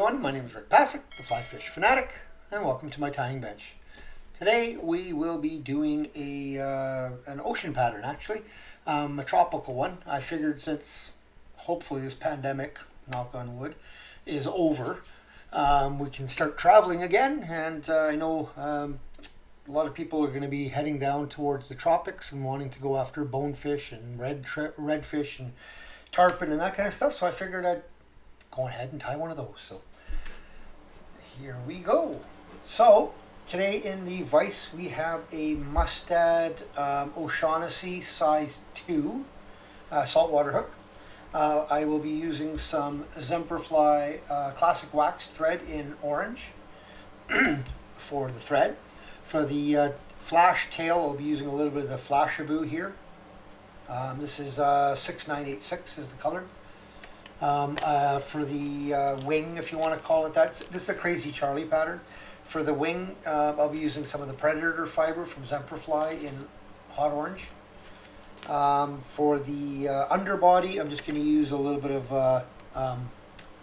everyone, my name is Rick Passek, the Fly Fish Fanatic, and welcome to my tying bench. Today we will be doing an ocean pattern, actually, a tropical one. I figured since hopefully this pandemic, knock on wood, is over, we can start traveling again, and I know a lot of people are going to be heading down towards the tropics and wanting to go after bonefish and redfish and tarpon and that kind of stuff, so I figured I'd go ahead and tie one of those. So here we go. So today in the vise we have a Mustad O'Shaughnessy size 2 saltwater hook. I will be using some Semperfli classic wax thread in orange for the thread. For the flash tail, I'll be using a little bit of the flashabou here. This is 6986 is the color. For the wing, if you want to call it that, this is a Crazy Charlie pattern. For the wing, I'll be using some of the Predator fiber from Semperfli in hot orange. For the underbody, I'm just going to use a little bit of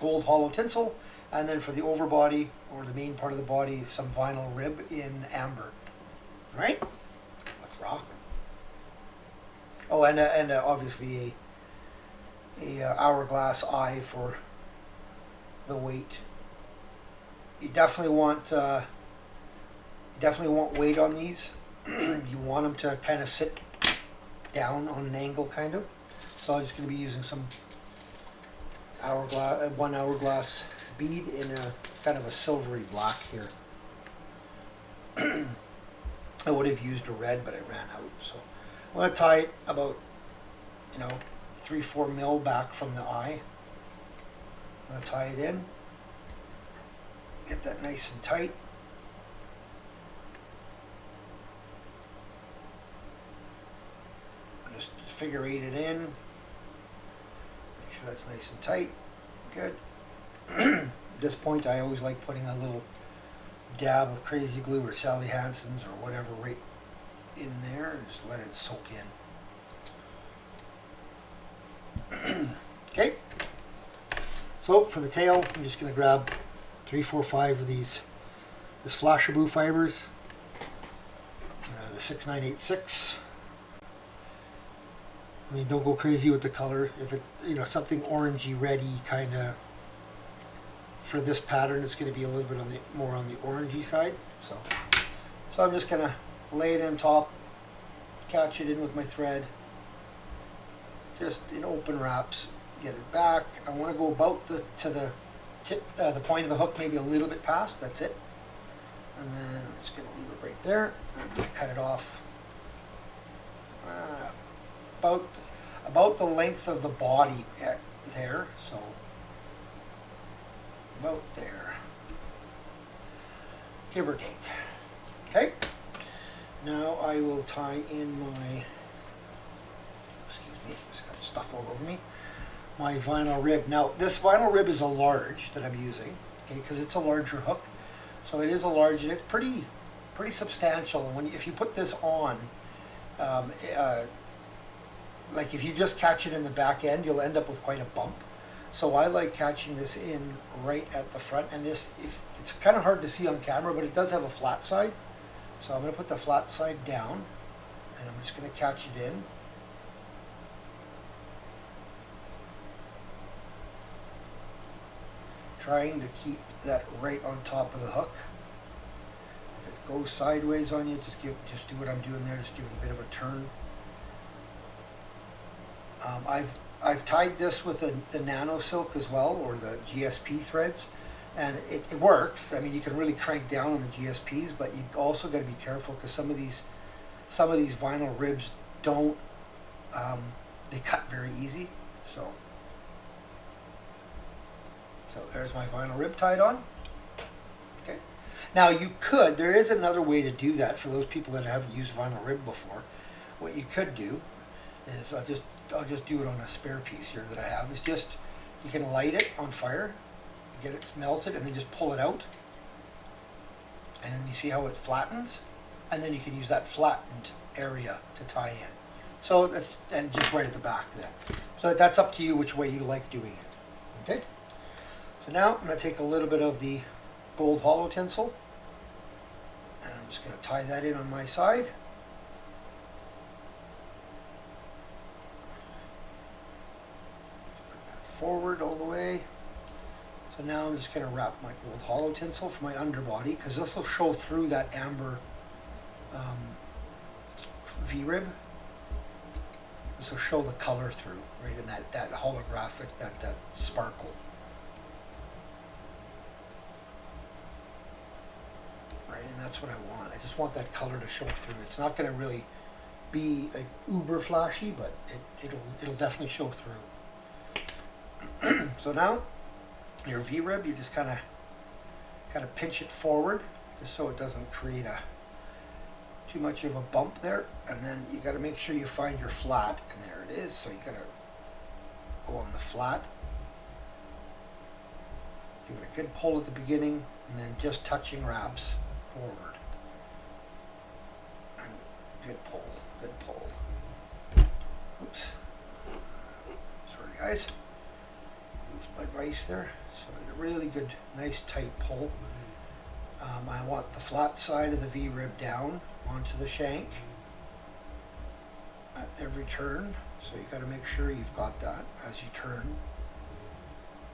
gold Holo tinsel. And then for the overbody, or the main part of the body, some vinyl rib in amber. All right, let's rock. Oh, and obviously a hourglass eye for the weight. You definitely want weight on these. You want them to kind of sit down on an angle, kind of. So I'm just going to be using some one hourglass bead in a kind of a silvery black here. I would have used a red, but I ran out. So I'm going to tie it about 3-4 mil back from the eye. I'm going to tie it in, get that nice and tight. Just figure eight it in, make sure that's nice and tight. Good. At this point I always like putting a little dab of crazy glue or Sally Hansen's or whatever right in there and just let it soak in. Okay, so for the tail, I'm just going to grab 3, 4, 5 of this flashabou fibers, the 6986. I mean, don't go crazy with the color. If it, something orangey, reddy kind of. For this pattern, it's going to be a little bit more on the orangey side. So I'm just going to lay it in top, catch it in with my thread. Just in open wraps, get it back. I want to go about to the tip, the point of the hook, maybe a little bit past. That's it. And then I'm just going to leave it right there. And cut it off about the length of the body there. So about there, give or take. Okay. Now I will tie in my. Just got stuff all over me. My vinyl rib. Now this vinyl rib is a large that I'm using, okay, because it's a larger hook. So it is a large, and it's pretty substantial. And if you put this on, like if you just catch it in the back end, you'll end up with quite a bump. So I like catching this in right at the front, and it's kind of hard to see on camera, but it does have a flat side. So I'm going to put the flat side down, and I'm just going to catch it in. Trying to keep that right on top of the hook. If it goes sideways on you, just do what I'm doing there. Just give it a bit of a turn. I've tied this with the nano silk as well, or the GSP threads, and it works. I mean, you can really crank down on the GSPs, but you also got to be careful because some of these vinyl ribs don't they cut very easy. So there's my vinyl rib tied on. Okay. Now there is another way to do that for those people that haven't used vinyl rib before. What you could do is I'll just do it on a spare piece here that I have. It's just, you can light it on fire, get it melted, and then just pull it out. And then you see how it flattens? And then you can use that flattened area to tie in. So that's, and just right at the back then. So that's up to you which way you like doing it. Okay? So now I'm going to take a little bit of the gold Holo tinsel, and I'm just going to tie that in on my side. Bring that forward all the way. So now I'm just going to wrap my gold Holo tinsel for my underbody, because this will show through that amber V-rib. This will show the color through, right, in that holographic, that sparkle. Right, and that's what I want. I just want that color to show through. It's not going to really be like uber flashy, but it'll definitely show through. So now your V-rib, you just kind of pinch it forward, just so it doesn't create too much of a bump there, and then you got to make sure you find your flat, and there it is. So you got to go on the flat, give it a good pull at the beginning, and then just touching wraps forward, and good pull, good pull. Oops, sorry guys, lose my vise there. So a really good, nice tight pull. I want the flat side of the V-rib down onto the shank at every turn, so you got to make sure you've got that as you turn,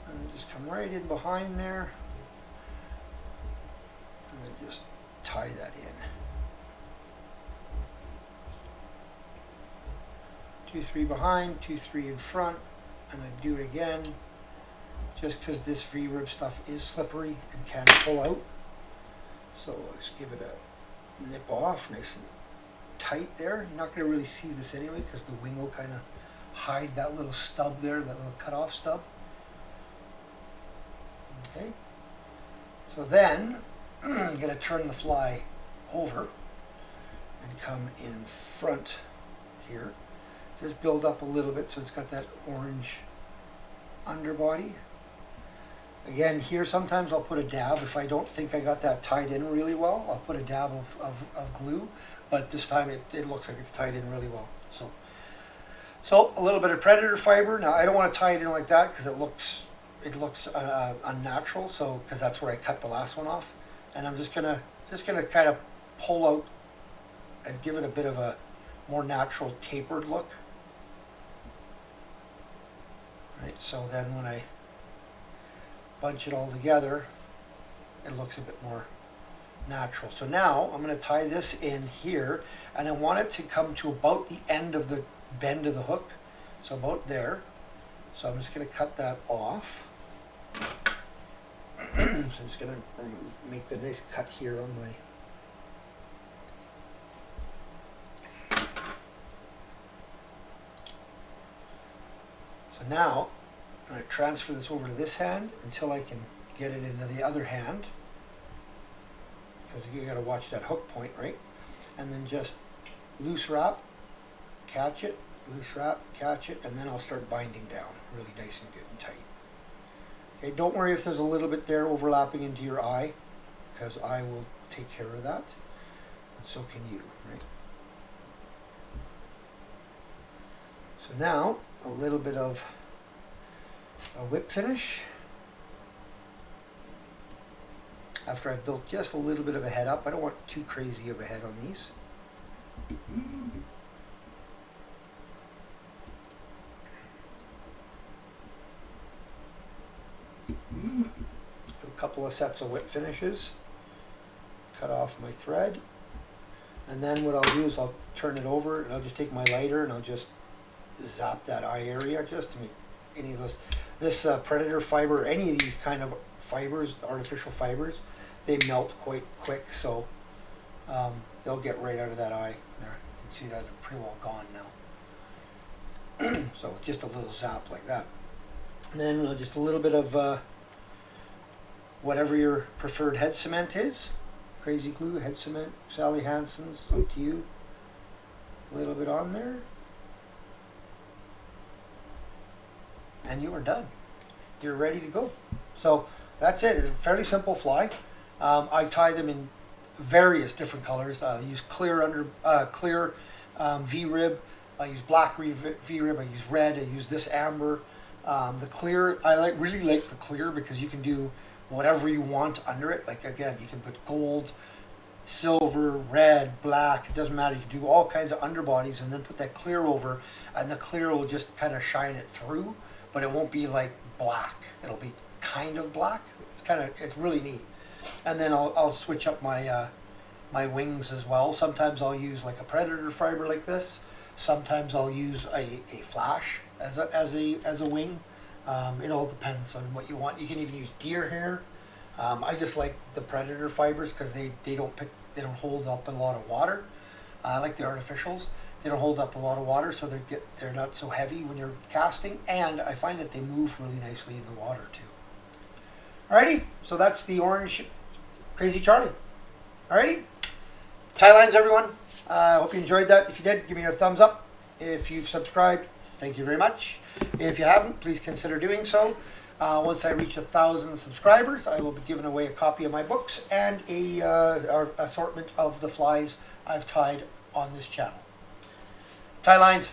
and just come right in behind there, and then just tie that in. 2, 3 behind, 2, 3 in front, and I do it again, just because this V-rib stuff is slippery and can pull out. So let's give it a nip off, nice and tight there. You're not going to really see this anyway, because the wing will kind of hide that little stub there, that little cut-off stub. Okay. So then I'm going to turn the fly over and come in front here. Just build up a little bit so it's got that orange underbody. Again, here sometimes I'll put a dab. If I don't think I got that tied in really well, I'll put a dab of glue, but this time it looks like it's tied in really well. So a little bit of Predator fiber. Now I don't want to tie it in like that, because it looks unnatural, so because that's where I cut the last one off. And I'm just gonna kind of pull out and give it a bit of a more natural tapered look. Right, so then when I bunch it all together, it looks a bit more natural. So now I'm going to tie this in here, and I want it to come to about the end of the bend of the hook, so about there. So I'm just going to cut that off. So I'm just going to make the nice cut here on my... So now I'm going to transfer this over to this hand until I can get it into the other hand, because you got to watch that hook point, right? And then just loose wrap, catch it, loose wrap, catch it, and then I'll start binding down really nice and good and tight. Okay, don't worry if there's a little bit there overlapping into your eye, because I will take care of that, and so can you, right? So now a little bit of a whip finish. After I've built just a little bit of a head up, I don't want too crazy of a head on these. Do a couple of sets of whip finishes. Cut off my thread, and then what I'll do is I'll turn it over, and I'll just take my lighter and I'll just zap that eye area just to make any of those. This Predator fiber, any of these kind of fibers, artificial fibers, they melt quite quick, so they'll get right out of that eye there. You can see that they're pretty well gone now. So just a little zap like that. And then just a little bit of whatever your preferred head cement is. Crazy glue, head cement, Sally Hansen's, up to you. A little bit on there. And you are done. You're ready to go. So that's it. It's a fairly simple fly. I tie them in various different colors. I use clear V-rib. I use black V-rib. I use red. I use this amber. The clear, I really like the clear because you can do whatever you want under it. Like again, you can put gold, silver, red, black, it doesn't matter. You can do all kinds of underbodies and then put that clear over, and the clear will just kind of shine it through, but it won't be like black. It'll be kind of black. It's really neat. And then I'll switch up my my wings as well. Sometimes I'll use like a Predator fiber like this. Sometimes I'll use a flash as a wing. It all depends on what you want. You can even use deer hair. I just like the Predator fibers because they don't hold up a lot of water. I like the artificials. They don't hold up a lot of water, so they're not so heavy when you're casting, and I find that they move really nicely in the water too. Alrighty, so that's the orange Crazy Charlie. Alrighty, tie lines, everyone. I hope you enjoyed that. If you did, give me a thumbs up. If you've subscribed, thank you very much. If you haven't, please consider doing so. Once I reach 1,000 subscribers, I will be giving away a copy of my books and a assortment of the flies I've tied on this channel. Tie lines.